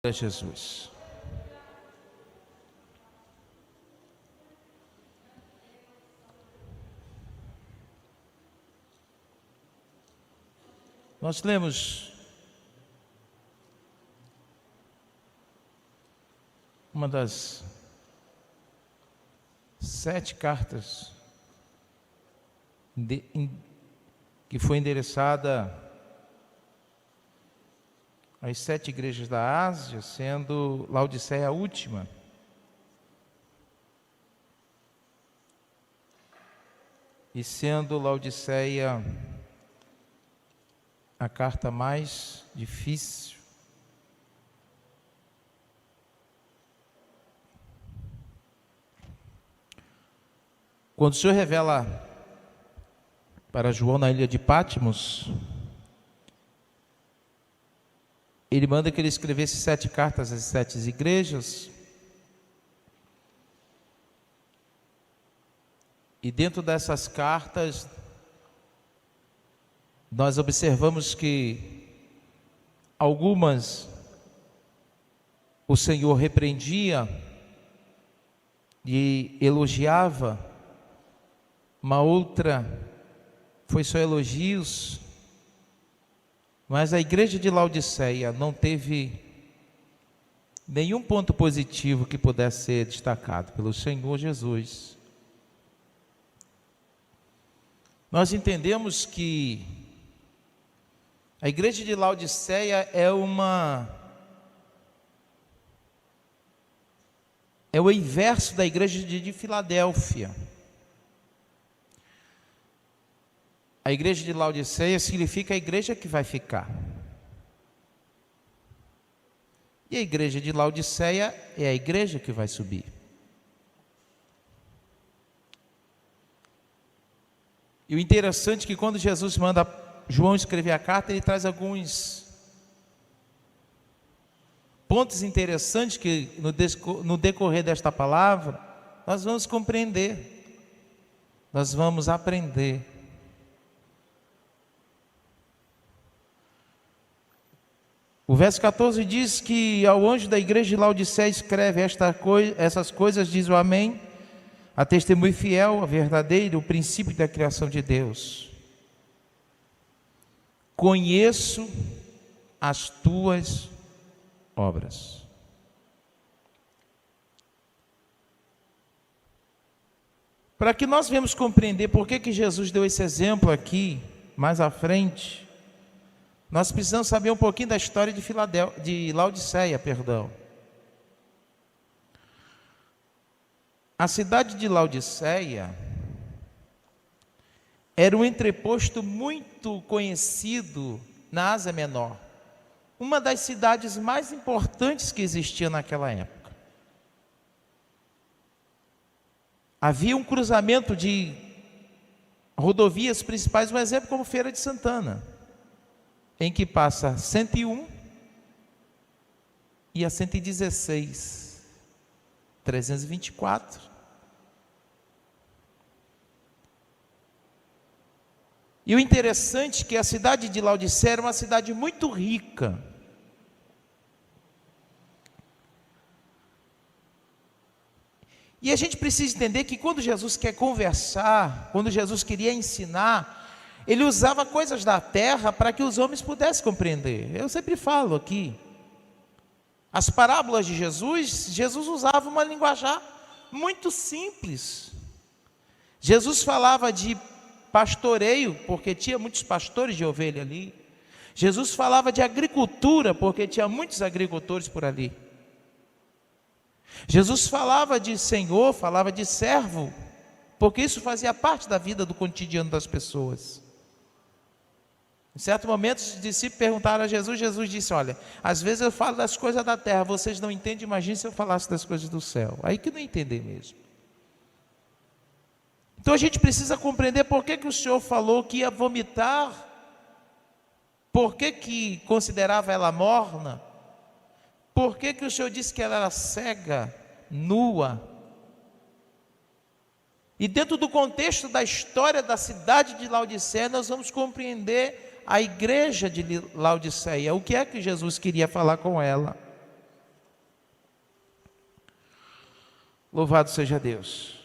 a Jesus. Nós lemos uma das 7 cartas que foi endereçada às 7 igrejas da Ásia, sendo Laodiceia a última. E sendo Laodiceia a carta mais difícil. Quando o Senhor revela para João na ilha de Patmos, Ele manda que ele escrevesse 7 cartas às 7 igrejas. E dentro dessas cartas, nós observamos que algumas o Senhor repreendia e elogiava, uma outra foi só elogios. Mas a igreja de Laodiceia não teve nenhum ponto positivo que pudesse ser destacado pelo Senhor Jesus. Nós entendemos que a igreja de Laodiceia é o inverso da igreja de Filadélfia. A igreja de Laodiceia significa a igreja que vai ficar. E a igreja de Laodiceia é a igreja que vai subir. E o interessante é que quando Jesus manda João escrever a carta, ele traz alguns pontos interessantes que no decorrer desta palavra, nós vamos compreender, nós vamos aprender. O verso 14 diz que ao anjo da igreja de Laodiceia escreve essas coisas, diz o Amém, a testemunha fiel, a verdadeira, o princípio da criação de Deus. Conheço as tuas obras. Para que nós venhamos compreender por que Jesus deu esse exemplo aqui, mais à frente, nós precisamos saber um pouquinho da história de Laodiceia. A cidade de Laodiceia era um entreposto muito conhecido na Ásia Menor, uma das cidades mais importantes que existia naquela época. Havia um cruzamento de rodovias principais, um exemplo como Feira de Santana, em que passa 101 e a 116, 324. E o interessante é que a cidade de Laodiceia era uma cidade muito rica. E a gente precisa entender que quando Jesus quer conversar, quando Jesus queria ensinar, ele usava coisas da terra para que os homens pudessem compreender. Eu sempre falo aqui, as parábolas de Jesus usava uma linguajar muito simples. Jesus falava de pastoreio, porque tinha muitos pastores de ovelha ali. Jesus falava de agricultura, porque tinha muitos agricultores por ali. Jesus falava de Senhor, falava de servo, porque isso fazia parte da vida do cotidiano das pessoas. Em certo momento, os discípulos perguntaram a Jesus, Jesus disse, olha, às vezes eu falo das coisas da terra, vocês não entendem, imagine se eu falasse das coisas do céu. Aí que não entender mesmo. Então a gente precisa compreender por que o Senhor falou que ia vomitar, por que considerava ela morna, por que o Senhor disse que ela era cega, nua. E dentro do contexto da história da cidade de Laodiceia, nós vamos compreender a igreja de Laodiceia, o que é que Jesus queria falar com ela. Louvado seja Deus.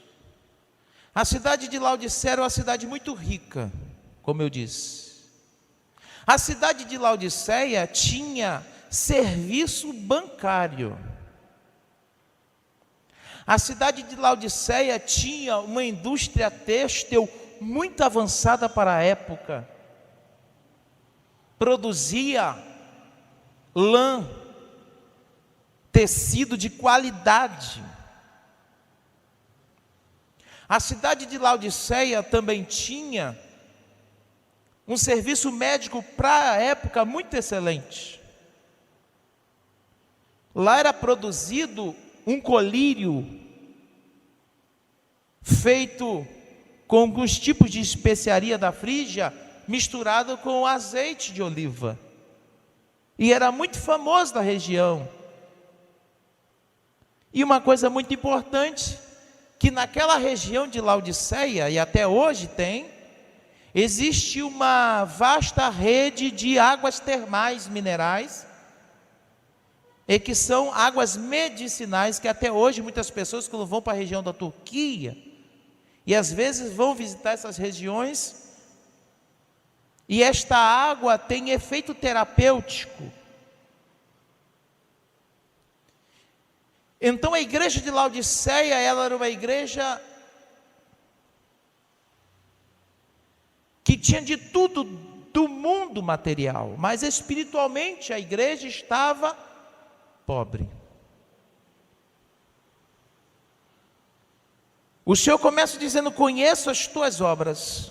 A cidade de Laodiceia era uma cidade muito rica, como eu disse. A cidade de Laodiceia tinha serviço bancário. A cidade de Laodiceia tinha uma indústria têxtil muito avançada para a época. Produzia lã, tecido de qualidade. A cidade de Laodiceia também tinha um serviço médico para a época muito excelente. Lá era produzido um colírio feito com alguns tipos de especiaria da Frígia, misturado com azeite de oliva. E era muito famoso na região. E uma coisa muito importante, que naquela região de Laodiceia, e até hoje tem, existe uma vasta rede de águas termais minerais, e que são águas medicinais, que até hoje muitas pessoas, quando vão para a região da Turquia, e às vezes vão visitar essas regiões, e esta água tem efeito terapêutico. Então a igreja de Laodiceia, ela era uma igreja que tinha de tudo do mundo material, mas espiritualmente a igreja estava pobre. O Senhor começa dizendo: conheço as tuas obras,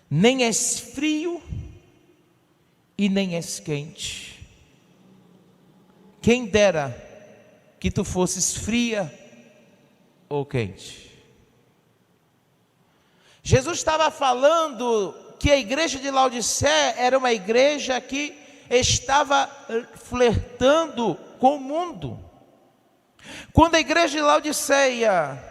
nem és frio e nem és quente. Quem dera que tu fosses fria ou quente. Jesus estava falando que a igreja de Laodiceia era uma igreja que estava flertando com o mundo. Quando a igreja de Laodiceia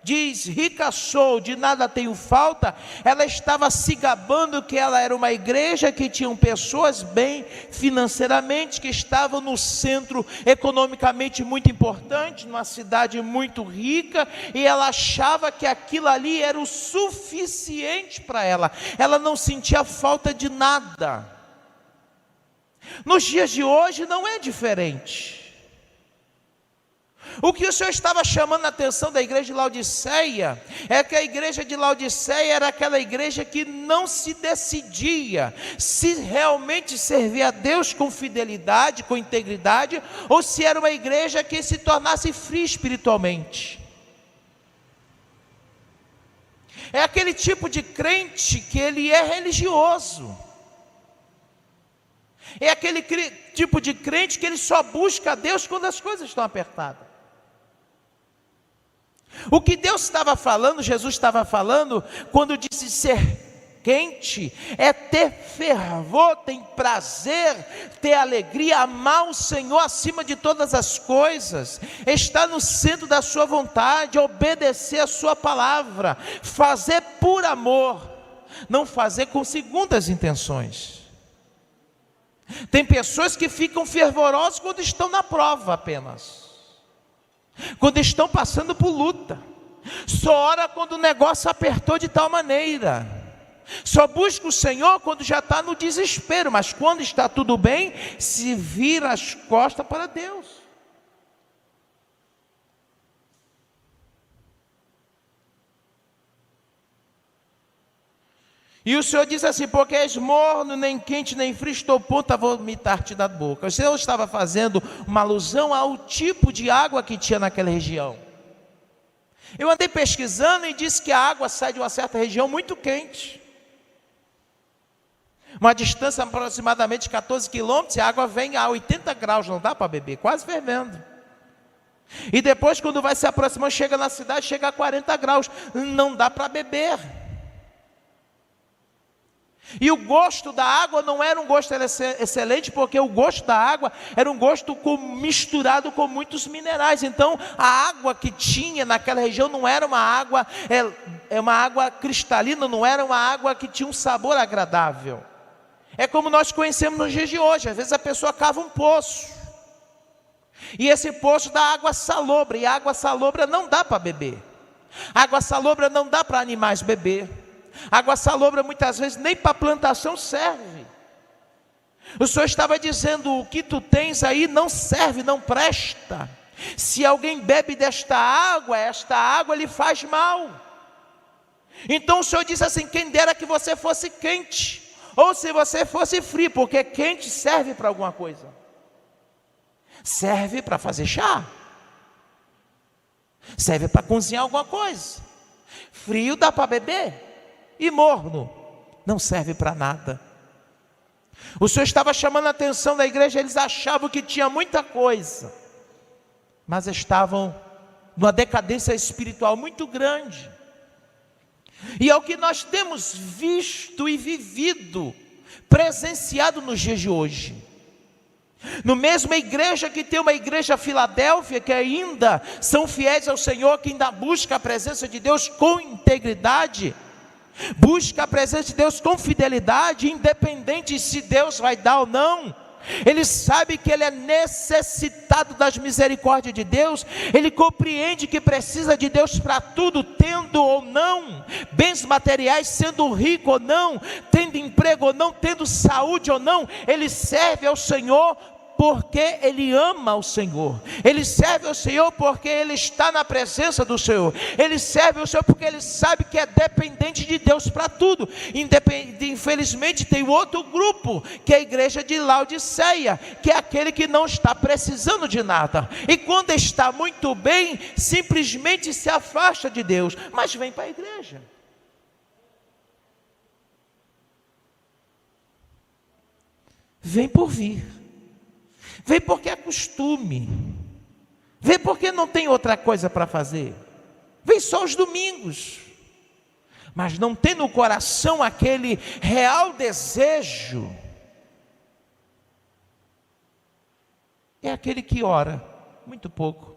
diz: rica sou, de nada tenho falta, ela estava se gabando que ela era uma igreja que tinham pessoas bem financeiramente, que estavam no centro economicamente muito importante, numa cidade muito rica, e ela achava que aquilo ali era o suficiente para ela. Ela não sentia falta de nada. Nos dias de hoje não é diferente. O que o Senhor estava chamando a atenção da igreja de Laodiceia é que a igreja de Laodiceia era aquela igreja que não se decidia se realmente servia a Deus com fidelidade, com integridade, ou se era uma igreja que se tornasse fria espiritualmente. É aquele tipo de crente que ele é religioso. É aquele tipo de crente que ele só busca a Deus quando as coisas estão apertadas. O que Deus estava falando, Jesus estava falando, quando disse ser quente, é ter fervor, ter prazer, ter alegria, amar o Senhor acima de todas as coisas, estar no centro da sua vontade, obedecer a sua palavra, fazer por amor, não fazer com segundas intenções. Tem pessoas que ficam fervorosas quando estão na prova apenas, quando estão passando por luta, só ora quando o negócio apertou de tal maneira, só busca o Senhor quando já está no desespero, mas quando está tudo bem, se vira as costas para Deus. E o Senhor diz assim: porque és morno, nem quente, nem frio, estou pronto a vomitar-te da boca. O Senhor estava fazendo uma alusão ao tipo de água que tinha naquela região. Eu andei pesquisando e disse que a água sai de uma certa região muito quente. Uma distância aproximadamente de 14 quilômetros, e a água vem a 80 graus, não dá para beber, quase fervendo. E depois, quando vai se aproximando, chega na cidade, chega a 40 graus, não dá para beber. E o gosto da água não era um gosto excelente, porque o gosto da água era um gosto misturado com muitos minerais. Então a água que tinha naquela região não era uma água, uma água cristalina, não era uma água que tinha um sabor agradável. É como nós conhecemos nos dias de hoje. Às vezes a pessoa cava um poço, E esse poço dá água salobra, e a água salobra não dá para beber. Água salobra não dá para animais beber. Água salobra muitas vezes nem para plantação serve. O Senhor estava dizendo: o que tu tens aí não serve, não presta. Se alguém bebe desta água, esta água lhe faz mal. Então o Senhor disse assim: quem dera que você fosse quente, ou se você fosse frio, porque quente serve para alguma coisa. Serve para fazer chá, serve para cozinhar alguma coisa. Frio dá para beber, e morno não serve para nada. O Senhor estava chamando a atenção da igreja. Eles achavam que tinha muita coisa, mas estavam numa decadência espiritual muito grande. E é o que nós temos visto e vivido, presenciado nos dias de hoje. No mesmo igreja que tem uma igreja Filadélfia, que ainda são fiéis ao Senhor, que ainda busca a presença de Deus com integridade, busca a presença de Deus com fidelidade, independente se Deus vai dar ou não. Ele sabe que ele é necessitado das misericórdias de Deus. Ele compreende que precisa de Deus para tudo, tendo ou não bens materiais, sendo rico ou não, tendo emprego ou não, tendo saúde ou não. Ele serve ao Senhor porque ele ama o Senhor. Ele serve ao Senhor porque ele está na presença do Senhor. Ele serve ao Senhor porque ele sabe que é dependente de Deus para tudo. Infelizmente tem outro grupo, que é a igreja de Laodiceia, que é aquele que não está precisando de nada, e quando está muito bem, simplesmente se afasta de Deus, mas vem para a igreja. Vem por vir. Vem porque é costume. Vem porque não tem outra coisa para fazer. Vem só os domingos. Mas não tem no coração aquele real desejo. É aquele que ora muito pouco.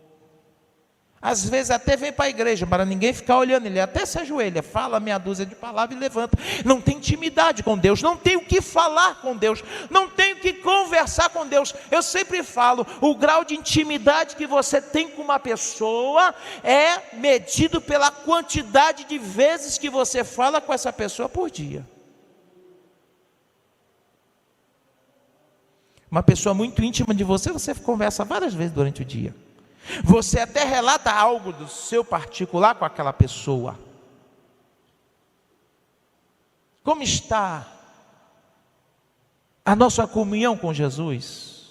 Às vezes até vem para a igreja, para ninguém ficar olhando. Ele até se ajoelha, fala meia dúzia de palavras e levanta. Não tem intimidade com Deus, não tem o que falar com Deus, não tem o que conversar com Deus. Eu sempre falo, o grau de intimidade que você tem com uma pessoa é medido pela quantidade de vezes que você fala com essa pessoa por dia. Uma pessoa muito íntima de você, você conversa várias vezes durante o dia. Você até relata algo do seu particular com aquela pessoa. Como está a nossa comunhão com Jesus?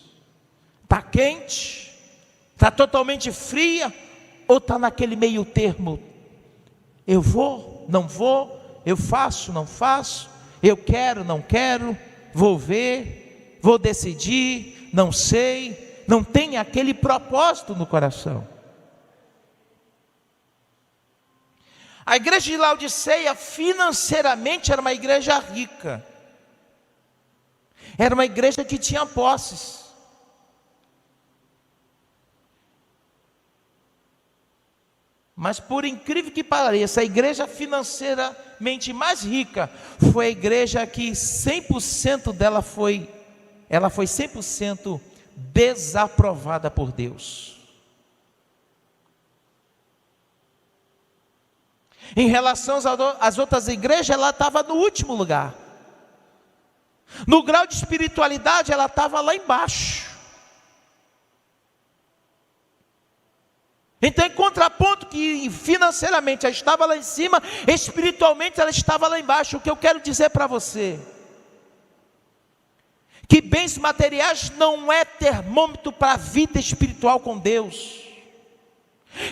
Está quente? Está totalmente fria? Ou está naquele meio termo? Eu vou, não vou, eu faço, não faço, eu quero, não quero, vou ver, vou decidir, não sei. Não tem aquele propósito no coração. A igreja de Laodiceia financeiramente era uma igreja rica. Era uma igreja que tinha posses. Mas por incrível que pareça, a igreja financeiramente mais rica foi a igreja que 100% dela foi 100% desaprovada por Deus. Em relação às outras igrejas, ela estava no último lugar. No grau de espiritualidade, ela estava lá embaixo. Então, em contraponto que financeiramente ela estava lá em cima, espiritualmente ela estava lá embaixo. O que eu quero dizer para você, que bens materiais não é termômetro para a vida espiritual com Deus.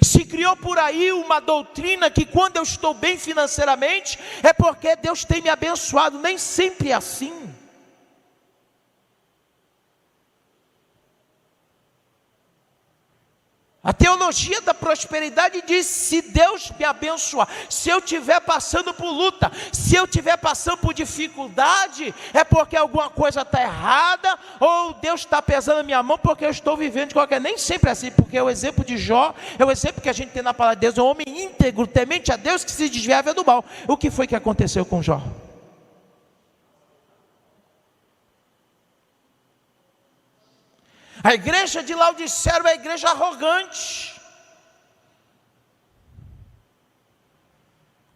Se criou por aí uma doutrina que quando eu estou bem financeiramente, é porque Deus tem me abençoado. Nem sempre é assim. A teologia da prosperidade diz: se Deus me abençoar, se eu estiver passando por luta, se eu estiver passando por dificuldade, é porque alguma coisa está errada, ou Deus está pesando a minha mão porque eu estou vivendo de qualquer... Nem sempre é assim, porque o exemplo de Jó é o exemplo que a gente tem na palavra de Deus. É um homem íntegro, temente a Deus, que se desviava do mal. O que foi que aconteceu com Jó? A igreja de Laodiceia era uma igreja arrogante.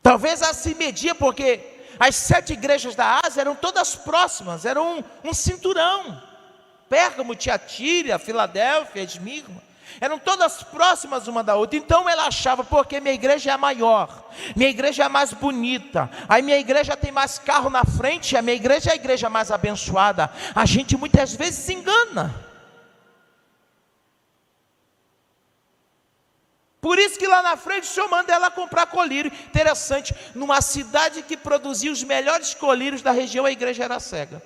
Talvez assim media, porque as 7 igrejas da Ásia eram todas próximas, eram um cinturão. Pérgamo, Tiatira, Filadélfia, Esmirna, eram todas próximas uma da outra. Então ela achava, porque minha igreja é a maior, minha igreja é a mais bonita, aí minha igreja tem mais carro na frente, a minha igreja é a igreja mais abençoada. A gente muitas vezes se engana. Por isso que lá na frente o Senhor manda ela comprar colírio. Interessante, numa cidade que produzia os melhores colírios da região, a igreja era cega.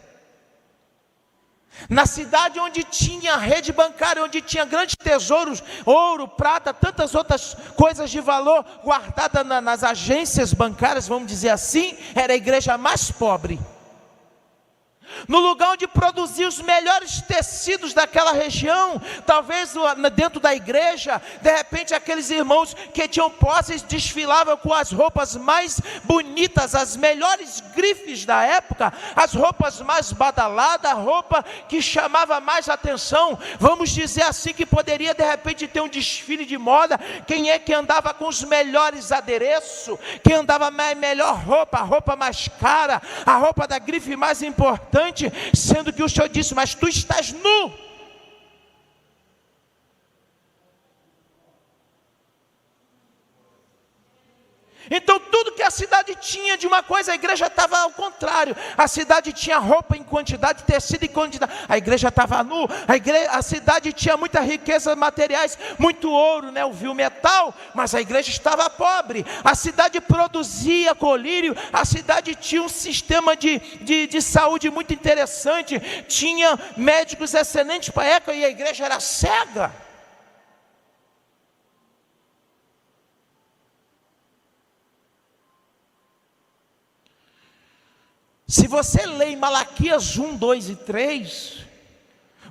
Na cidade onde tinha rede bancária, onde tinha grandes tesouros, ouro, prata, tantas outras coisas de valor guardadas nas agências bancárias, vamos dizer assim, era a igreja mais pobre. No lugar onde produzia os melhores tecidos daquela região, talvez dentro da igreja, de repente aqueles irmãos que tinham posses desfilavam com as roupas mais bonitas, as melhores grifes da época, as roupas mais badaladas, a roupa que chamava mais atenção. Vamos dizer assim, que poderia de repente ter um desfile de moda. Quem é que andava com os melhores adereços? Quem andava com a melhor roupa, a roupa mais cara, a roupa da grife mais importante? Sendo que o Senhor disse, mas tu estás nu. Então tudo que a cidade tinha de uma coisa, a igreja estava ao contrário. A cidade tinha roupa em quantidade, tecido em quantidade, a igreja estava nu. A cidade tinha muita riqueza materiais, muito ouro, né, o vil metal, mas a igreja estava pobre. A cidade produzia colírio, a cidade tinha um sistema de saúde muito interessante, tinha médicos excelentes para a época, e a igreja era cega. Se você lê em Malaquias 1, 2 e 3,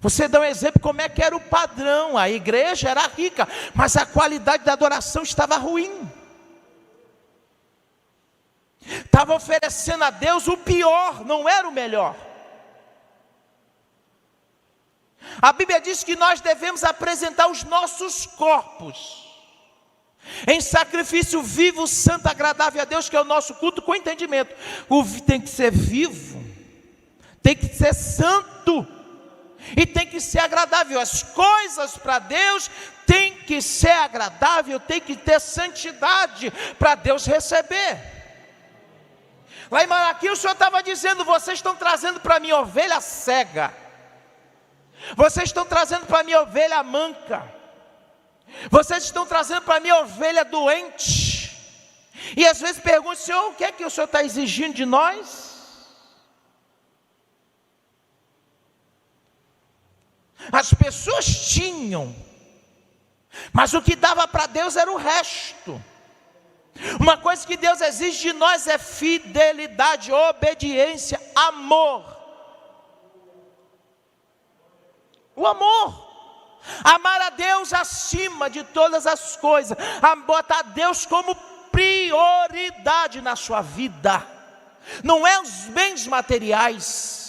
você dá um exemplo como é que era o padrão. A igreja era rica, mas a qualidade da adoração estava ruim. Estava oferecendo a Deus o pior, não era o melhor. A Bíblia diz que nós devemos apresentar os nossos corpos em sacrifício vivo, santo, agradável a Deus, que é o nosso culto com entendimento. Tem que ser vivo, tem que ser santo, e tem que ser agradável. As coisas para Deus tem que ser agradável, tem que ter santidade para Deus receber. Lá em Malaquias o Senhor estava dizendo, vocês estão trazendo para mim ovelha cega, vocês estão trazendo para mim ovelha manca, vocês estão trazendo para mim ovelha doente. E às vezes perguntam, Senhor, o que é que o Senhor está exigindo de nós? As pessoas tinham, mas o que dava para Deus era o resto. Uma coisa que Deus exige de nós é fidelidade, obediência, amor. O amor. Amar a Deus acima de todas as coisas, botar Deus como prioridade na sua vida. Não é os bens materiais,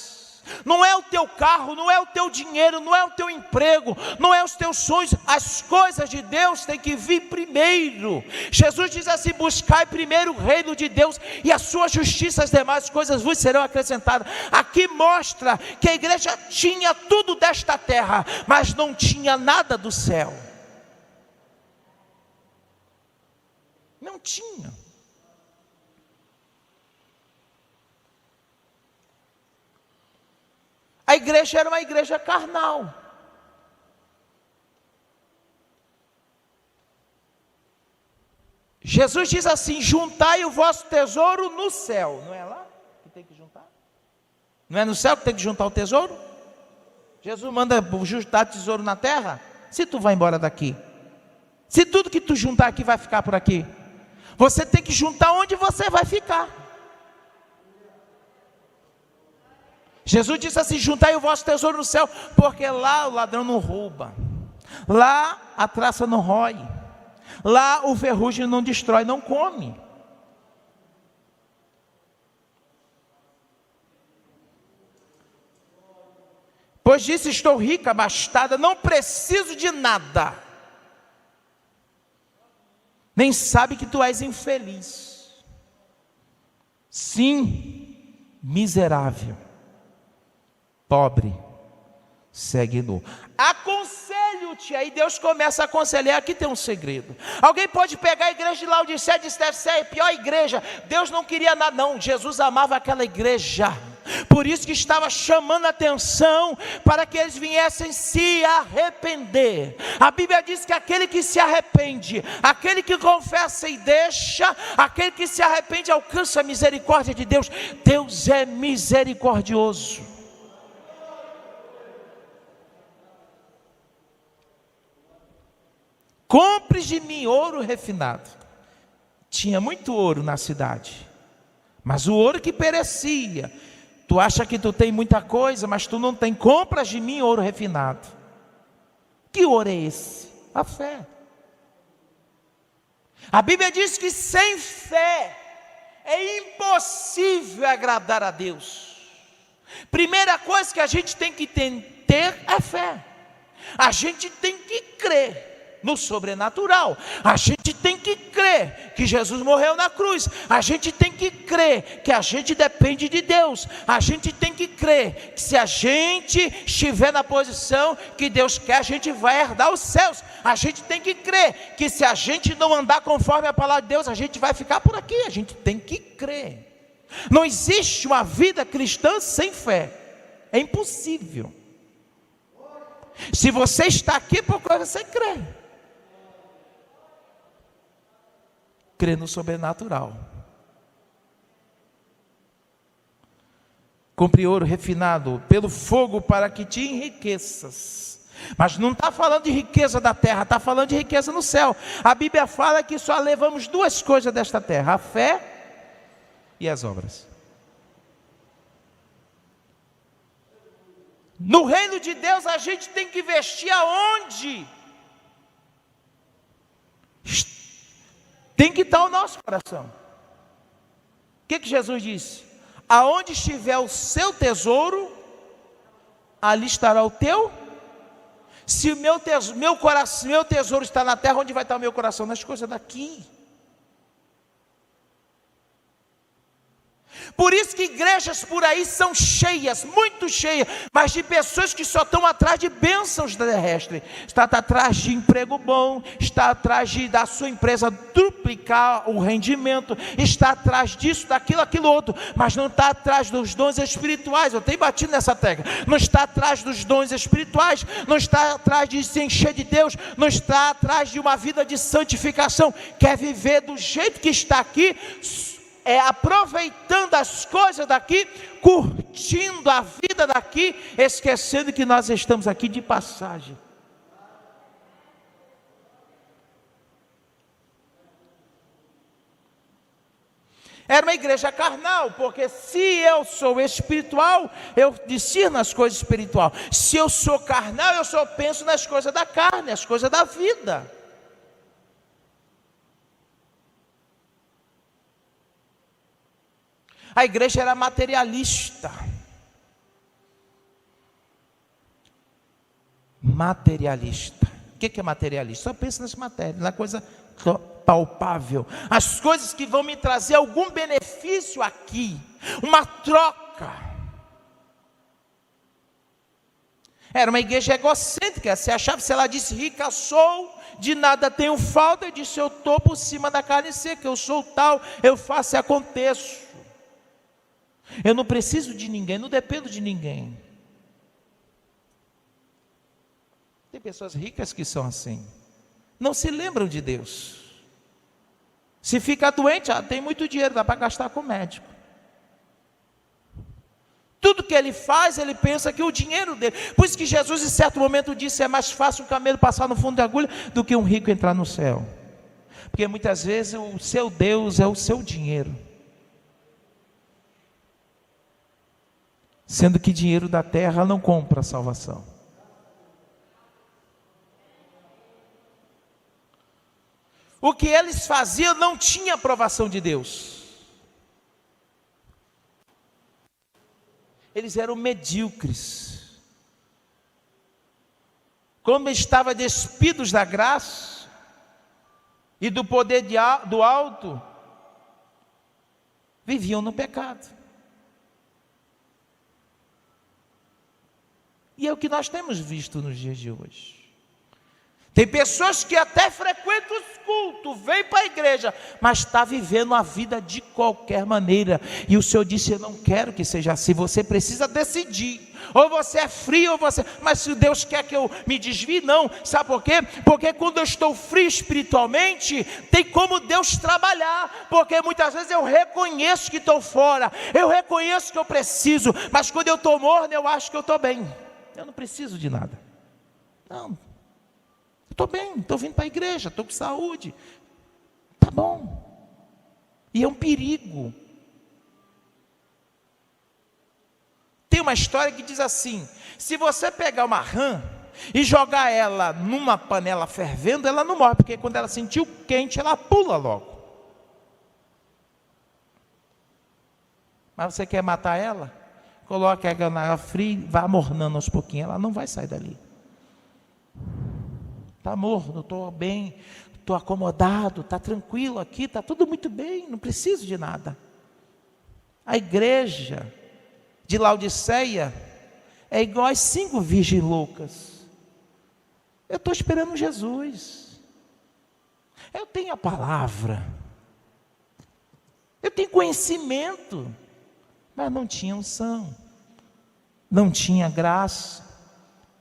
não é o teu carro, não é o teu dinheiro, não é o teu emprego, não é os teus sonhos. As coisas de Deus têm que vir primeiro. Jesus diz assim, buscai primeiro o reino de Deus e a sua justiça, as demais coisas vos serão acrescentadas. Aqui mostra que a igreja tinha tudo desta terra, mas não tinha nada do céu. Não tinha. A igreja era uma igreja carnal. Jesus diz assim, juntai o vosso tesouro no céu. Não é lá que tem que juntar? Não é no céu que tem que juntar o tesouro? Jesus manda juntar tesouro na terra? Se tu vai embora daqui, se tudo que tu juntar aqui vai ficar por aqui, você tem que juntar onde você vai ficar. Jesus disse assim, juntai o vosso tesouro no céu, porque lá o ladrão não rouba, lá a traça não rói, lá o ferrugem não destrói, não come. Pois disse: estou rica, abastada, não preciso de nada. Nem sabe que tu és infeliz. Sim, miserável, pobre, segue nu. Aconselho-te, aí Deus começa a aconselhar. Aqui tem um segredo. Alguém pode pegar a igreja de Laodiceia e dizer: deve ser a pior igreja, Deus não queria nada. Não, Jesus amava aquela igreja, por isso que estava chamando a atenção para que eles viessem se arrepender. A Bíblia diz que aquele que se arrepende, aquele que confessa e deixa, aquele que se arrepende alcança a misericórdia de Deus. Deus é misericordioso. Compres de mim ouro refinado. Tinha muito ouro na cidade, mas o ouro que perecia. Tu acha que tu tem muita coisa, mas tu não tem. Compras de mim ouro refinado. Que ouro é esse? A fé. A Bíblia diz que sem fé é impossível agradar a Deus. Primeira coisa que a gente tem que ter é fé. A gente tem que crer no sobrenatural. A gente tem que crer que Jesus morreu na cruz. A gente tem que crer que a gente depende de Deus. A gente tem que crer que se a gente estiver na posição que Deus quer, a gente vai herdar os céus. A gente tem que crer que se a gente não andar conforme a palavra de Deus, a gente vai ficar por aqui. A gente tem que crer. Não existe uma vida cristã sem fé. É impossível. Se você está aqui, porque você crê. Crê no sobrenatural. Compre ouro refinado pelo fogo para que te enriqueças. Mas não está falando de riqueza da terra, está falando de riqueza no céu. A Bíblia fala que só levamos duas coisas desta terra: a fé e as obras. No reino de Deus a gente tem que investir aonde? Tem que estar o nosso coração. O que Jesus disse? Aonde estiver o seu tesouro, ali estará o teu. Se o meu tesouro está na terra, onde vai estar o meu coração? Nas coisas daqui. Por isso que igrejas por aí são cheias, muito cheias, mas de pessoas que só estão atrás de bênçãos terrestres. Está atrás de emprego bom, está atrás da sua empresa duplicar o rendimento, está atrás disso, daquilo, aquilo outro, mas não está atrás dos dons espirituais. Eu tenho batido nessa tecla. Não está atrás dos dons espirituais, não está atrás de se encher de Deus, não está atrás de uma vida de santificação. Quer viver do jeito que está aqui, aproveitando as coisas daqui, curtindo a vida daqui, esquecendo que nós estamos aqui de passagem. Era uma igreja carnal, porque se eu sou espiritual, eu discerno as coisas espirituais. Se eu sou carnal, eu só penso nas coisas da carne, as coisas da vida. A igreja era materialista. Materialista. O que é materialista? Só pensa nas matérias, na coisa palpável. As coisas que vão me trazer algum benefício aqui. Uma troca. Era uma igreja egocêntrica. Se achava, se ela disse: rica sou, de nada tenho falta. Eu disse: eu estou por cima da carne seca. Eu sou tal, eu faço e aconteço. Eu não preciso de ninguém, não dependo de ninguém. Tem pessoas ricas que são assim, não se lembram de Deus. Se fica doente, tem muito dinheiro, dá para gastar com o médico. Tudo que ele faz, ele pensa que o dinheiro dele. Por isso que Jesus em certo momento disse: é mais fácil um camelo passar no fundo da agulha do que um rico entrar no céu. Porque muitas vezes o seu Deus é o seu dinheiro. Sendo que dinheiro da terra não compra a salvação. O que eles faziam não tinha aprovação de Deus. Eles eram medíocres. como estava despidos da graça e do poder do alto, viviam no pecado. E é o que nós temos visto nos dias de hoje. Tem pessoas que até frequentam os cultos, vêm para a igreja, mas está vivendo a vida de qualquer maneira. E o Senhor disse: eu não quero que seja assim. Você precisa decidir. Ou você é frio, ou você... Mas se Deus quer que eu me desvie, não. Sabe por quê? Porque quando eu estou frio espiritualmente, tem como Deus trabalhar. Porque muitas vezes eu reconheço que estou fora, eu reconheço que eu preciso, mas quando eu estou morno, eu acho que eu estou bem. Eu não preciso de nada. Não. Estou bem, estou vindo para a igreja, estou com saúde. Tá bom. E é um perigo. Tem uma história que diz assim: se você pegar uma rã e jogar ela numa panela fervendo, ela não morre, porque quando ela sentir o quente, ela pula logo. Mas você quer matar ela? Coloque ela na água fria e vá amornando aos pouquinhos, ela não vai sair dali. Está morno, estou bem, estou acomodado, está tranquilo aqui, está tudo muito bem, não preciso de nada. A igreja de Laodiceia é igual às 5 virgens loucas. Eu estou esperando Jesus. Eu tenho a palavra, eu tenho conhecimento, mas não tinha unção, não tinha graça,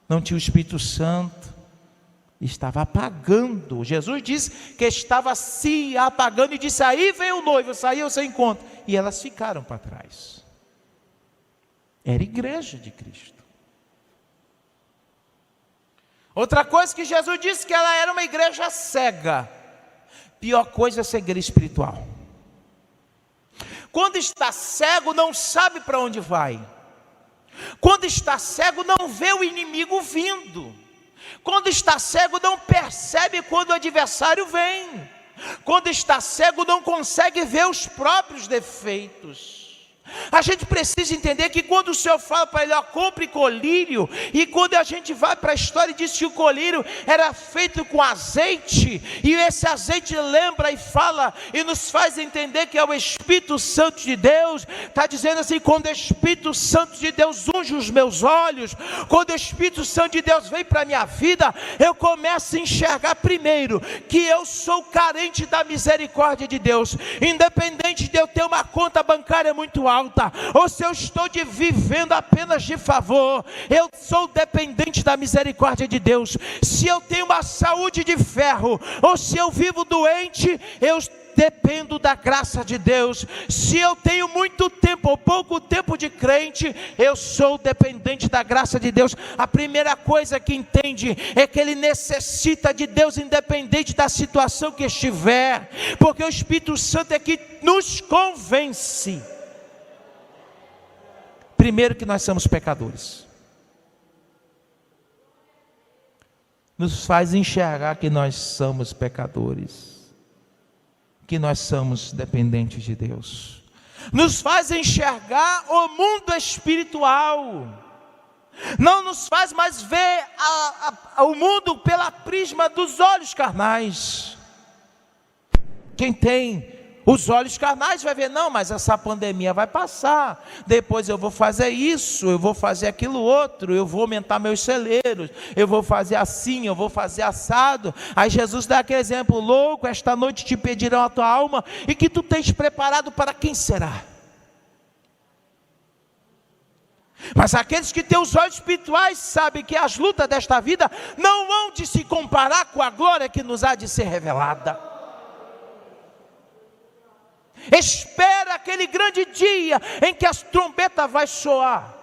não tinha o Espírito Santo. Estava apagando. Jesus disse que estava se apagando e disse: aí vem o noivo, saiu ao seu encontro. E elas ficaram para trás. Era igreja de Cristo. Outra coisa que Jesus disse, que ela era uma igreja cega. Pior coisa é cegueira espiritual. Quando está cego, não sabe para onde vai. Quando está cego, não vê o inimigo vindo. Quando está cego, não percebe quando o adversário vem. Quando está cego, não consegue ver os próprios defeitos. A gente precisa entender que quando o Senhor fala para ele: ó, compre colírio, e quando a gente vai para a história e diz que o colírio era feito com azeite, e esse azeite lembra e fala e nos faz entender que é o Espírito Santo de Deus. Está dizendo assim: quando o Espírito Santo de Deus unge os meus olhos, quando o Espírito Santo de Deus vem para a minha vida, eu começo a enxergar primeiro que eu sou carente da misericórdia de Deus. Independente de eu ter uma conta bancária muito alta, ou se eu estou vivendo apenas de favor, eu sou dependente da misericórdia de Deus. Se eu tenho uma saúde de ferro, ou se eu vivo doente, eu dependo da graça de Deus. Se eu tenho muito tempo ou pouco tempo de crente, eu sou dependente da graça de Deus. A primeira coisa que entende é que ele necessita de Deus, independente da situação que estiver, porque o Espírito Santo é que nos convence. Primeiro, que nós somos pecadores. Nos faz enxergar que nós somos pecadores, que nós somos dependentes de Deus. Nos faz enxergar o mundo espiritual. Não nos faz mais ver o mundo pela prisma dos olhos carnais. Quem tem os olhos carnais vai ver: não, mas essa pandemia vai passar, depois eu vou fazer isso, eu vou fazer aquilo outro, eu vou aumentar meus celeiros, eu vou fazer assim, eu vou fazer assado. Aí Jesus dá aquele exemplo: louco, esta noite te pedirão a tua alma, e que tu tens preparado para quem será? Mas aqueles que têm os olhos espirituais sabem que as lutas desta vida não hão de se comparar com a glória que nos há de ser revelada. Espera aquele grande dia em que as trombetas vai soar.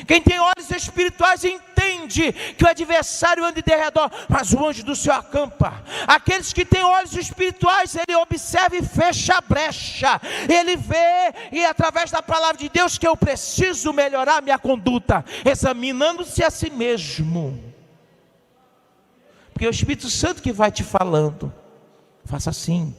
Quem tem olhos espirituais entende que o adversário anda de redor, mas o anjo do Senhor acampa. Aqueles que têm olhos espirituais, ele observa e fecha a brecha. Ele vê, e através da palavra de Deus, que eu preciso melhorar minha conduta, examinando-se a si mesmo. Porque é o Espírito Santo que vai te falando: faça assim,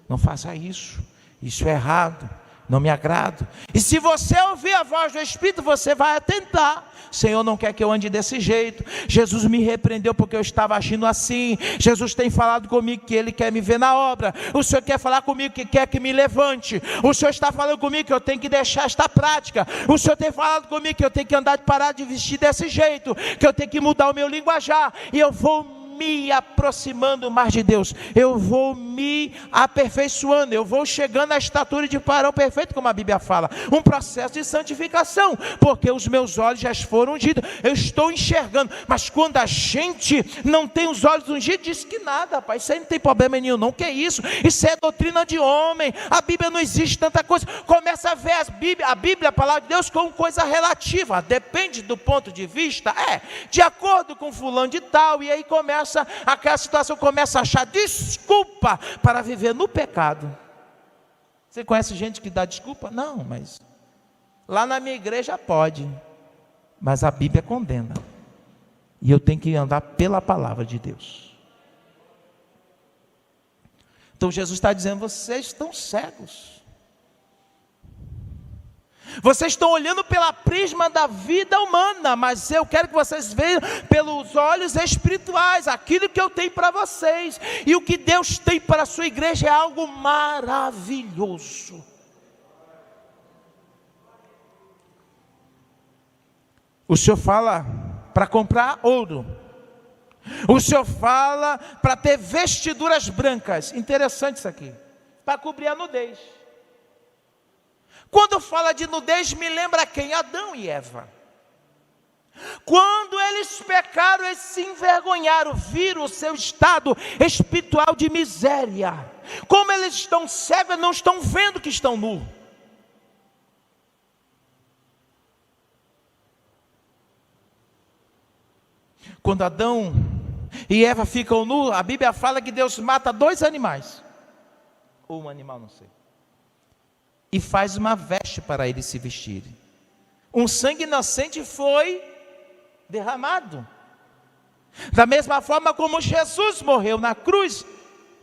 não faça isso, isso é errado, não me agrado. E se você ouvir a voz do Espírito, você vai atentar. Senhor não quer que eu ande desse jeito. Jesus me repreendeu porque eu estava agindo assim. Jesus tem falado comigo que Ele quer me ver na obra. O Senhor quer falar comigo que quer que me levante. O Senhor está falando comigo que eu tenho que deixar esta prática. O Senhor tem falado comigo que eu tenho que andar de parar de vestir desse jeito, que eu tenho que mudar o meu linguajar. E eu vou me aproximando mais de Deus, eu vou me aperfeiçoando, eu vou chegando à estatura de varão perfeito, como a Bíblia fala, um processo de santificação, porque os meus olhos já foram ungidos, eu estou enxergando. Mas quando a gente não tem os olhos ungidos, diz que nada, rapaz, isso aí não tem problema nenhum, não, que isso é doutrina de homem, a Bíblia não existe tanta coisa. Começa a ver a Bíblia, a palavra de Deus, como coisa relativa, depende do ponto de vista, de acordo com fulano de tal, e aí começa aquela situação, começa a achar desculpa para viver no pecado. Você conhece gente que dá desculpa? Não, mas lá na minha igreja pode, mas a Bíblia condena, e eu tenho que andar pela palavra de Deus. Então Jesus está dizendo: vocês estão cegos, vocês estão olhando pela prisma da vida humana, mas eu quero que vocês vejam pelos olhos espirituais, aquilo que eu tenho para vocês, e o que Deus tem para a sua igreja é algo maravilhoso. O Senhor fala para comprar ouro, o Senhor fala para ter vestiduras brancas, interessante isso aqui, para cobrir a nudez. Quando fala de nudez, me lembra quem? Adão e Eva. Quando eles pecaram, eles se envergonharam, viram o seu estado espiritual de miséria. Como eles estão cegos, não estão vendo que estão nus. Quando Adão e Eva ficam nus, a Bíblia fala que Deus mata 2 animais, ou um animal, não sei, e faz uma veste para eles se vestirem. Um sangue inocente foi derramado. Da mesma forma como Jesus morreu na cruz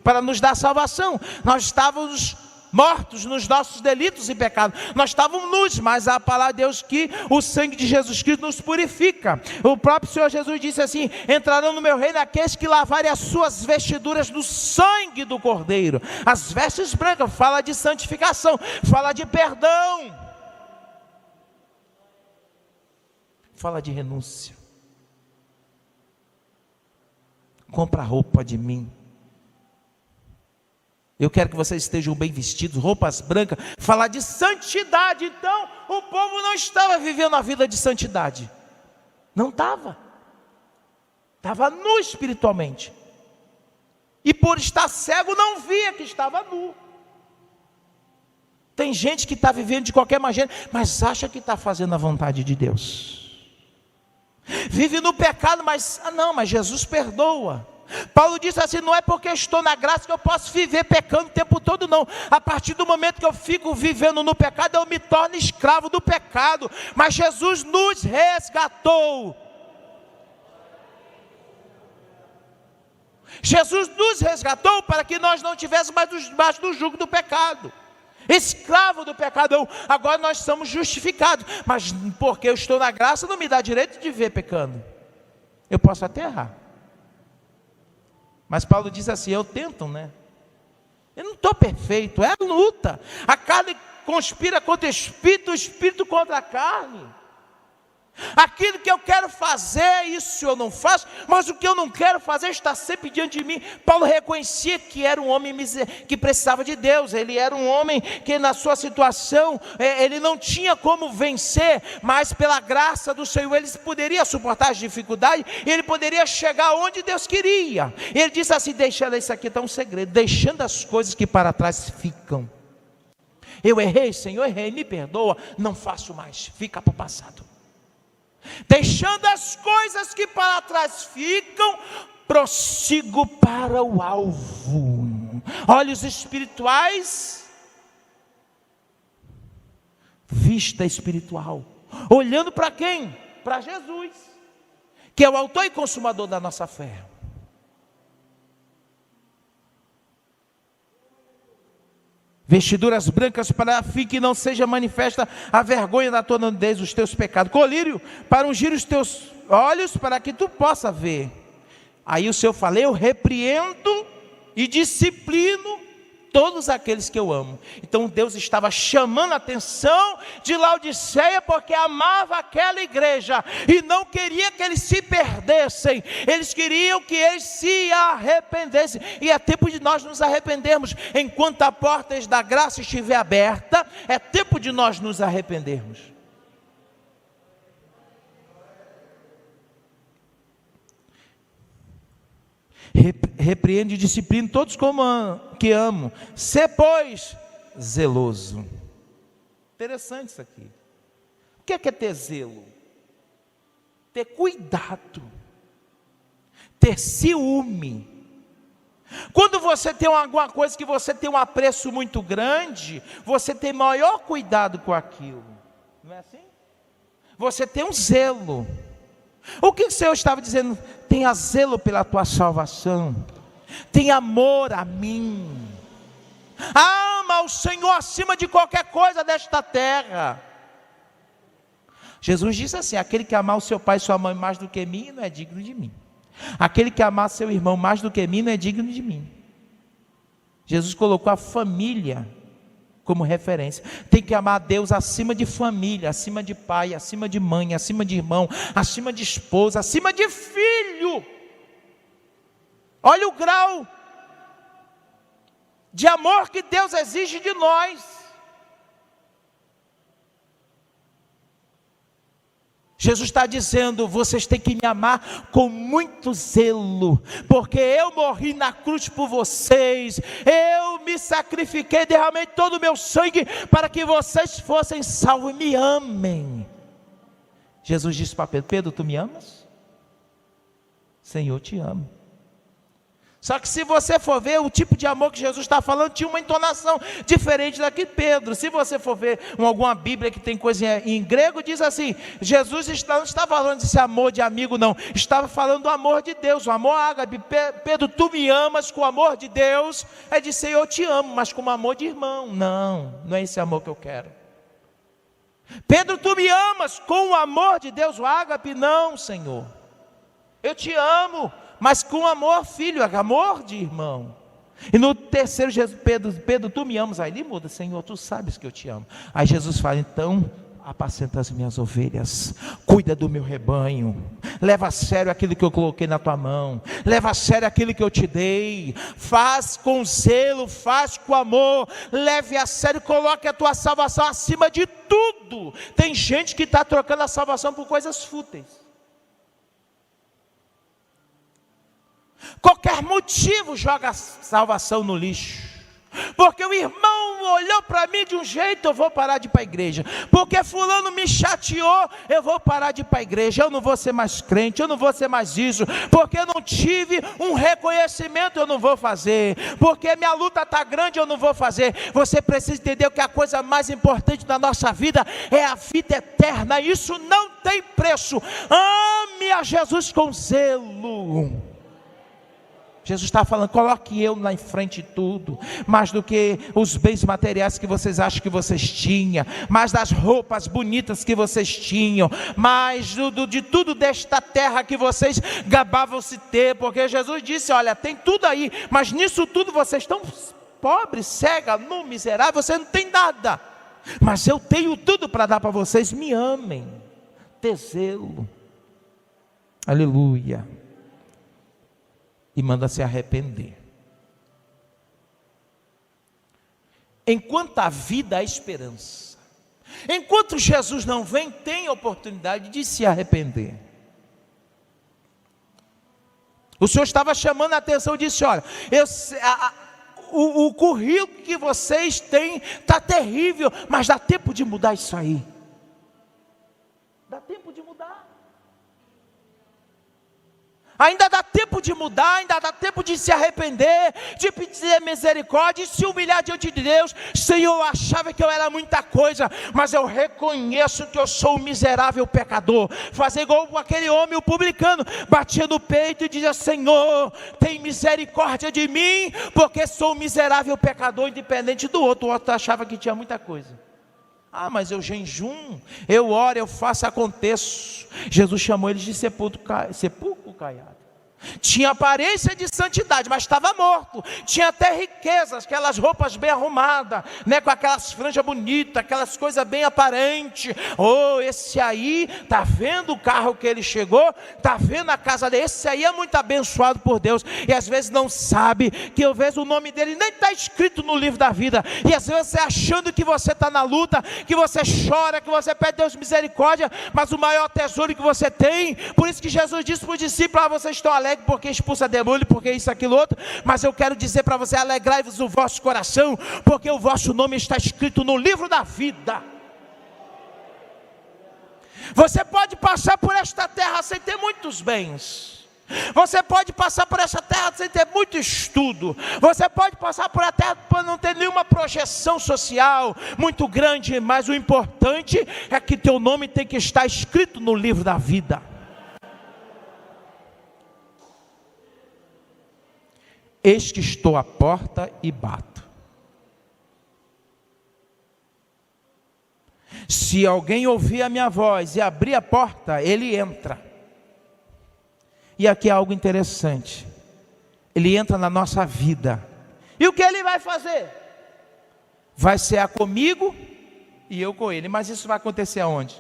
para nos dar salvação. Nós estávamos mortos nos nossos delitos e pecados, nós estávamos nus, mas a palavra de Deus que o sangue de Jesus Cristo nos purifica. O próprio Senhor Jesus disse assim: entrarão no meu reino aqueles que lavarem as suas vestiduras no sangue do Cordeiro. As vestes brancas fala de santificação, fala de perdão, fala de renúncia. Compra roupa de mim. Eu quero que vocês estejam bem vestidos, roupas brancas, falar de santidade. Então, o povo não estava vivendo a vida de santidade, não estava nu espiritualmente, e por estar cego não via que estava nu. Tem gente que está vivendo de qualquer maneira, mas acha que está fazendo a vontade de Deus, vive no pecado, mas mas Jesus perdoa. Paulo disse assim: não é porque estou na graça que eu posso viver pecando o tempo todo, não. A partir do momento que eu fico vivendo no pecado, eu me torno escravo do pecado. Mas Jesus nos resgatou. Jesus nos resgatou para que nós não tivéssemos mais debaixo do jugo do pecado, escravo do pecado. Agora nós somos justificados, mas porque eu estou na graça não me dá direito de viver pecando. Eu posso até errar, mas Paulo diz assim: eu tento, eu não estou perfeito, é luta. A carne conspira contra o espírito contra a carne. Aquilo que eu quero fazer, isso eu não faço, mas o que eu não quero fazer está sempre diante de mim. Paulo reconhecia que era um homem que precisava de Deus. Ele era um homem que na sua situação, ele não tinha como vencer, mas pela graça do Senhor, ele poderia suportar as dificuldades, e ele poderia chegar onde Deus queria. Ele disse assim: deixando isso aqui, está um segredo, deixando as coisas que para trás ficam. Eu errei, Senhor, errei, me perdoa, não faço mais, fica para o passado. Deixando as coisas que para trás ficam, prossigo para o alvo. Olhos espirituais, vista espiritual, olhando para quem? Para Jesus, que é o autor e consumador da nossa fé. vestiduras brancas para fim que não seja manifesta a vergonha da tua nudez, os teus pecados, colírio para ungir os teus olhos para que tu possa ver. Aí o Senhor fala: eu repreendo e disciplino todos aqueles que eu amo. Então Deus estava chamando a atenção de Laodiceia, porque amava aquela igreja e não queria que eles se perdessem. Eles queriam que eles se arrependessem, e é tempo de nós nos arrependermos. Enquanto a porta da graça estiver aberta, é tempo de nós nos arrependermos. Repreende e disciplina todos como que amo. Sê, pois, zeloso. Interessante isso aqui. O que é ter zelo? Ter cuidado. Ter ciúme. Quando você tem alguma coisa que você tem um apreço muito grande, você tem maior cuidado com aquilo. Não é assim? Você tem um zelo. O que o Senhor estava dizendo? Tenha zelo pela tua salvação, tenha amor a mim, ama o Senhor acima de qualquer coisa desta terra. Jesus disse assim: aquele que amar o seu pai e sua mãe mais do que mim, não é digno de mim. Aquele que amar seu irmão mais do que mim, não é digno de mim. Jesus colocou a família como referência. Tem que amar a Deus acima de família, acima de pai, acima de mãe, acima de irmão, acima de esposa, acima de filho. Olha o grau de amor que Deus exige de nós. Jesus está dizendo: vocês têm que me amar com muito zelo, porque eu morri na cruz por vocês, eu me sacrifiquei, derramei todo o meu sangue para que vocês fossem salvos e me amem. Jesus disse para Pedro: Pedro, tu me amas? Senhor, te amo. Só que se você for ver o tipo de amor que Jesus está falando, tinha uma entonação diferente da que Pedro. Se você for ver alguma Bíblia que tem coisa em grego, diz assim: Jesus não está falando desse amor de amigo, não. Estava falando do amor de Deus, o amor ágape. Pedro, tu me amas com o amor de Deus. É de Senhor, eu te amo, mas com o amor de irmão. Não é esse amor que eu quero. Pedro, tu me amas com o amor de Deus, o ágape? Não, Senhor. Eu te amo, mas com amor, filho, amor de irmão. E no terceiro, Pedro, tu me amas? Aí ele muda: Senhor, tu sabes que eu te amo. Aí Jesus fala: então, apacenta as minhas ovelhas, cuida do meu rebanho, leva a sério aquilo que eu coloquei na tua mão, leva a sério aquilo que eu te dei, faz com zelo, faz com amor, leve a sério, coloque a tua salvação acima de tudo. Tem gente que está trocando a salvação por coisas fúteis. Qualquer motivo joga a salvação no lixo. Porque o irmão olhou para mim de um jeito, eu vou parar de ir para a igreja. Porque fulano me chateou, eu vou parar de ir para a igreja. Eu não vou ser mais crente, eu não vou ser mais isso. Porque eu não tive um reconhecimento, eu não vou fazer. Porque minha luta está grande, eu não vou fazer. Você precisa entender que a coisa mais importante da nossa vida é a vida eterna. Isso não tem preço. Ame a Jesus com zelo. Jesus está falando: coloque eu na frente de tudo, mais do que os bens materiais que vocês acham que vocês tinham, mais das roupas bonitas que vocês tinham, mais de tudo desta terra que vocês gabavam-se ter, porque Jesus disse: olha, tem tudo aí, mas nisso tudo vocês estão pobres, cega, nu, miserável, vocês não têm nada, mas eu tenho tudo para dar para vocês. Me amem, ter zelo, aleluia. E manda se arrepender. Enquanto a vida há esperança. Enquanto Jesus não vem, tem a oportunidade de se arrepender. O Senhor estava chamando a atenção e disse: olha, o currículo que vocês têm está terrível, mas dá tempo de mudar isso aí. Dá tempo de mudar. Ainda dá tempo de mudar, ainda dá tempo de se arrepender, de pedir misericórdia, de se humilhar diante de Deus. Senhor, eu achava que eu era muita coisa, mas eu reconheço que eu sou um miserável pecador. Fazer igual aquele homem, o publicano, batia no peito e dizia: Senhor, tem misericórdia de mim, porque sou um miserável pecador, independente do outro. O outro achava que tinha muita coisa. Mas eu jejum, eu oro, eu faço, aconteço. Jesus chamou eles de sepulcro caiado. Tinha aparência de santidade, mas estava morto. Tinha até riquezas, aquelas roupas bem arrumadas, né, com aquelas franjas bonitas, aquelas coisas bem aparentes. Esse aí, está vendo o carro que ele chegou? Está vendo a casa dele? Esse aí é muito abençoado por Deus. E às vezes não sabe que às vezes o nome dele nem está escrito no livro da vida. E às vezes você achando que você está na luta, que você chora, que você pede Deus misericórdia, mas o maior tesouro que você tem. Por isso que Jesus disse para os discípulos: vocês estão alegres porque expulsa demônio, porque isso, aquilo, outro. Mas eu quero dizer para você: alegrai-vos o vosso coração, porque o vosso nome está escrito no livro da vida. Você pode passar por esta terra sem ter muitos bens. Você pode passar por essa terra sem ter muito estudo. Você pode passar por a terra por não ter nenhuma projeção social muito grande. Mas o importante é que teu nome tem que estar escrito no livro da vida. Eis que estou à porta e bato. Se alguém ouvir a minha voz e abrir a porta, ele entra. E aqui é algo interessante. Ele entra na nossa vida. E o que ele vai fazer? Vai cear comigo e eu com ele. Mas isso vai acontecer aonde?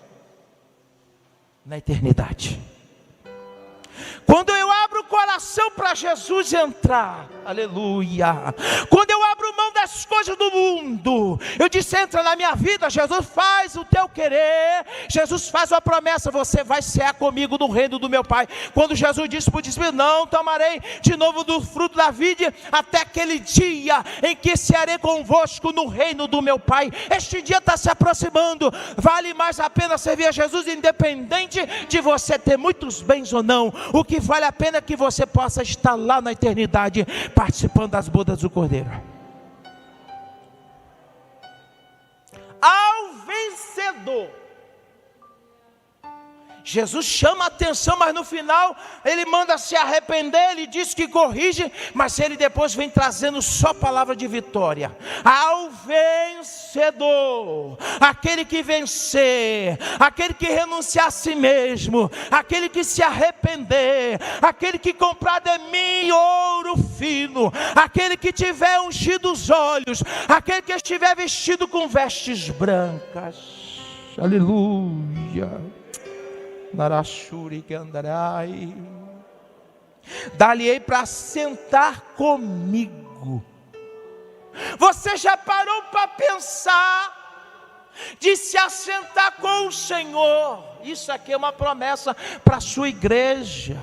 Na eternidade. Quando eu abro o coração para Jesus entrar, aleluia. Quando eu abro mão das coisas do mundo, eu disse: entra na minha vida, Jesus, faz o teu querer. Jesus faz uma promessa: você vai cear comigo no reino do meu Pai. Quando Jesus disse para o discípulo: não tomarei de novo do fruto da vide, até aquele dia em que cearei convosco no reino do meu Pai. Este dia está se aproximando. Vale mais a pena servir a Jesus, independente de você ter muitos bens ou não. O que vale a pena é que você possa estar lá na eternidade, participando das bodas do Cordeiro. Ao vencedor, Jesus chama a atenção, mas no final ele manda se arrepender. Ele diz que corrige, mas ele depois vem trazendo só palavra de vitória. Ao vencedor, aquele que vencer, aquele que renunciar a si mesmo, aquele que se arrepender, aquele que comprar de mim ouro fino, aquele que tiver ungido os olhos, aquele que estiver vestido com vestes brancas. Aleluia. Dá-lhe-ei para sentar comigo. Você já parou para pensar de se assentar com o Senhor? Isso aqui é uma promessa para a sua igreja.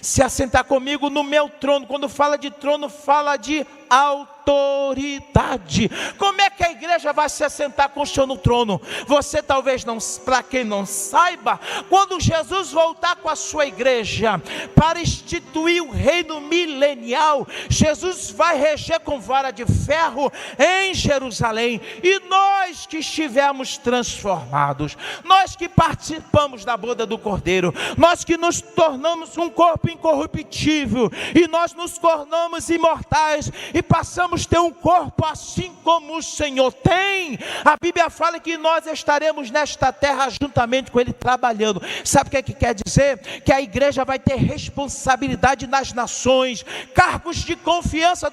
Se assentar comigo no meu trono. Quando fala de trono, fala de autoridade. Como é que a igreja vai se assentar com o Senhor no trono? Você talvez não, para quem não saiba, quando Jesus voltar com a sua igreja para instituir o reino milenial, Jesus vai reger com vara de ferro em Jerusalém. E nós que estivermos transformados, nós que participamos da boda do Cordeiro, nós que nos tornamos um corpo incorruptível, e nós nos tornamos imortais e passamos a ter um corpo assim como o Senhor tem. A Bíblia fala que nós estaremos nesta terra juntamente com Ele trabalhando. Sabe o que é que quer dizer? Que a igreja vai ter responsabilidade nas nações, cargos de confiança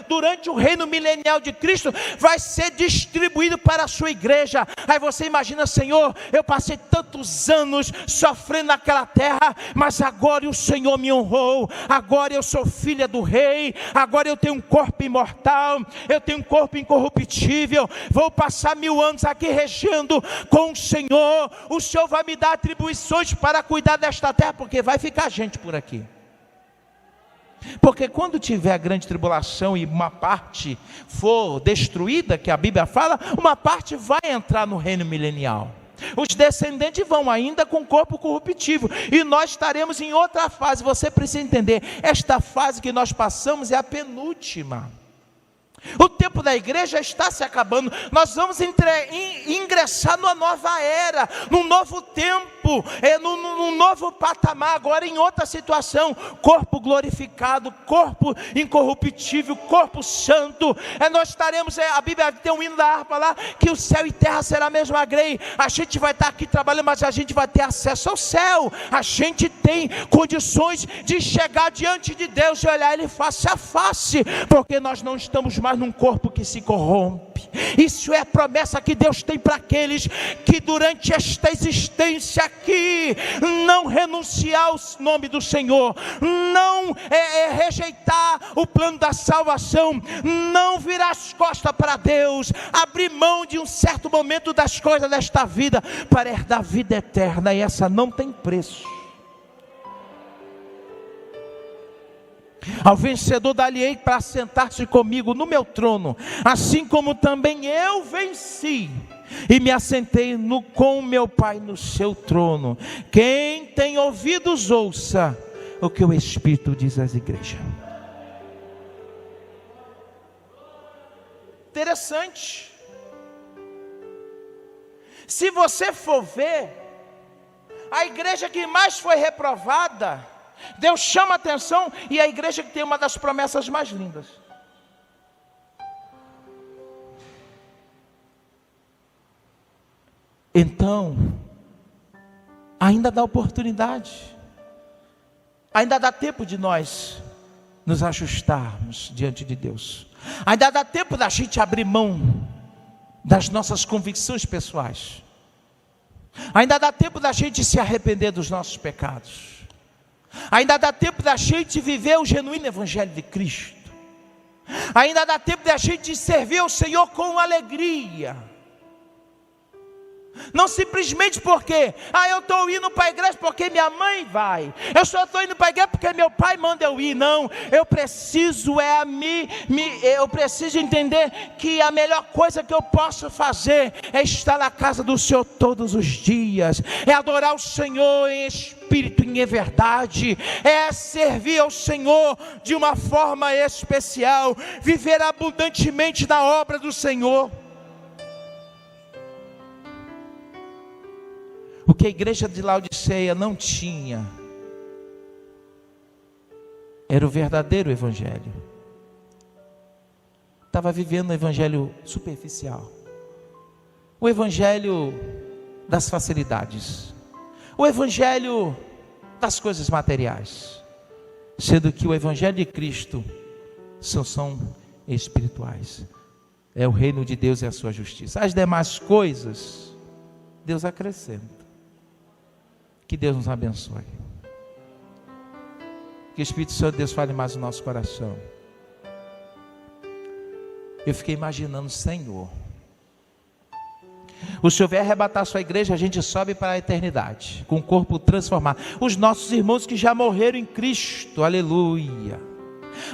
durante o reino milenial de Cristo vai ser distribuído para a sua igreja. Aí você imagina: Senhor, eu passei tantos anos sofrendo naquela terra, mas agora o Senhor me honrou, agora eu sou filha do rei, agora eu tenho um corpo imortal, eu tenho um corpo incorruptível, vou passar 1000 anos aqui regendo com o Senhor vai me dar atribuições para cuidar desta terra, porque vai ficar gente por aqui. Porque quando tiver a grande tribulação e uma parte for destruída, que a Bíblia fala, uma parte vai entrar no reino milenial. Os descendentes vão ainda com corpo corruptível, e nós estaremos em outra fase. Você precisa entender, esta fase que nós passamos é a penúltima. O tempo da igreja está se acabando. Nós vamos ingressar numa nova era, num novo tempo, num novo patamar, agora em outra situação. Corpo glorificado, corpo incorruptível, corpo santo. Nós estaremos, a Bíblia tem um hino da harpa lá, que o céu e terra será a mesma grei. A gente vai estar aqui trabalhando, mas a gente vai ter acesso ao céu. A gente tem condições de chegar diante de Deus e olhar Ele face a face, porque nós não estamos mais num corpo que se corrompe. Isso é a promessa que Deus tem para aqueles que durante esta existência aqui não renunciar ao nome do Senhor, não rejeitar o plano da salvação, não virar as costas para Deus, abrir mão de um certo momento das coisas desta vida para herdar a vida eterna, e essa não tem preço. Ao vencedor dar-lhe-ei para sentar-se comigo no meu trono, assim como também eu venci e me assentei com meu Pai no seu trono. Quem tem ouvidos, ouça o que o Espírito diz às igrejas. Interessante. Se você for ver, a igreja que mais foi reprovada, Deus chama a atenção, e a igreja que tem uma das promessas mais lindas. Então, ainda dá oportunidade, ainda dá tempo de nós nos ajustarmos diante de Deus, ainda dá tempo da gente abrir mão das nossas convicções pessoais, ainda dá tempo da gente se arrepender dos nossos pecados, ainda dá tempo da gente viver o genuíno Evangelho de Cristo, ainda dá tempo da gente servir ao Senhor com alegria. Não simplesmente porque eu estou indo para a igreja porque minha mãe vai, eu só estou indo para a igreja porque meu pai manda eu ir. Não, eu preciso eu preciso entender que a melhor coisa que eu posso fazer é estar na casa do Senhor todos os dias, é adorar o Senhor em espírito e em verdade, é servir ao Senhor de uma forma especial, viver abundantemente na obra do Senhor. O que a igreja de Laodiceia não tinha era o verdadeiro evangelho. Estava vivendo o evangelho superficial, o evangelho das facilidades, o evangelho das coisas materiais, sendo que o evangelho de Cristo são espirituais. É o reino de Deus e a sua justiça. As demais coisas Deus acrescenta. Que Deus nos abençoe. Que o Espírito Santo de Deus fale mais no nosso coração. Eu fiquei imaginando, Senhor, o Senhor vai arrebatar a sua igreja, a gente sobe para a eternidade, com o corpo transformado. Os nossos irmãos que já morreram em Cristo, aleluia.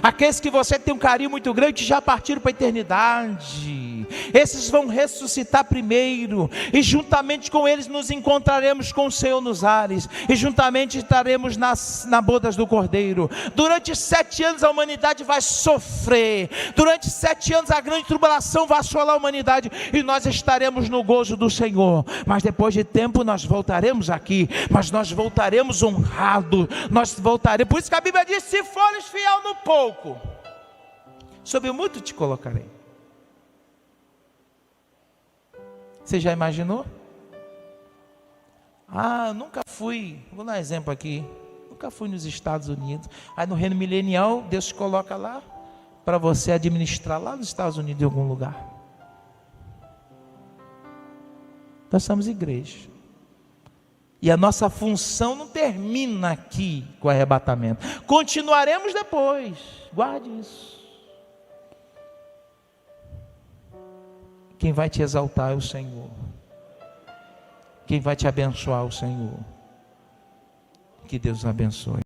Aqueles que você tem um carinho muito grande, já partiram para a eternidade, esses vão ressuscitar primeiro, e juntamente com eles nos encontraremos com o Senhor nos ares, e juntamente estaremos nas bodas do Cordeiro. Durante 7 anos a humanidade vai sofrer, durante 7 anos a grande tribulação vai assolar a humanidade, e nós estaremos no gozo do Senhor. Mas depois de tempo nós voltaremos aqui, mas nós voltaremos honrados, nós voltaremos. Por isso que a Bíblia diz: se fores fiel no pouco, sobre muito te colocarei. Você já imaginou? Nunca fui, vou dar um exemplo aqui, nunca fui nos Estados Unidos. Aí no reino milenial, Deus te coloca lá, para você administrar lá nos Estados Unidos, em algum lugar. Nós somos igreja, e a nossa função não termina aqui com o arrebatamento, continuaremos depois. Guarde isso. Quem vai te exaltar é o Senhor, quem vai te abençoar é o Senhor. Que Deus abençoe.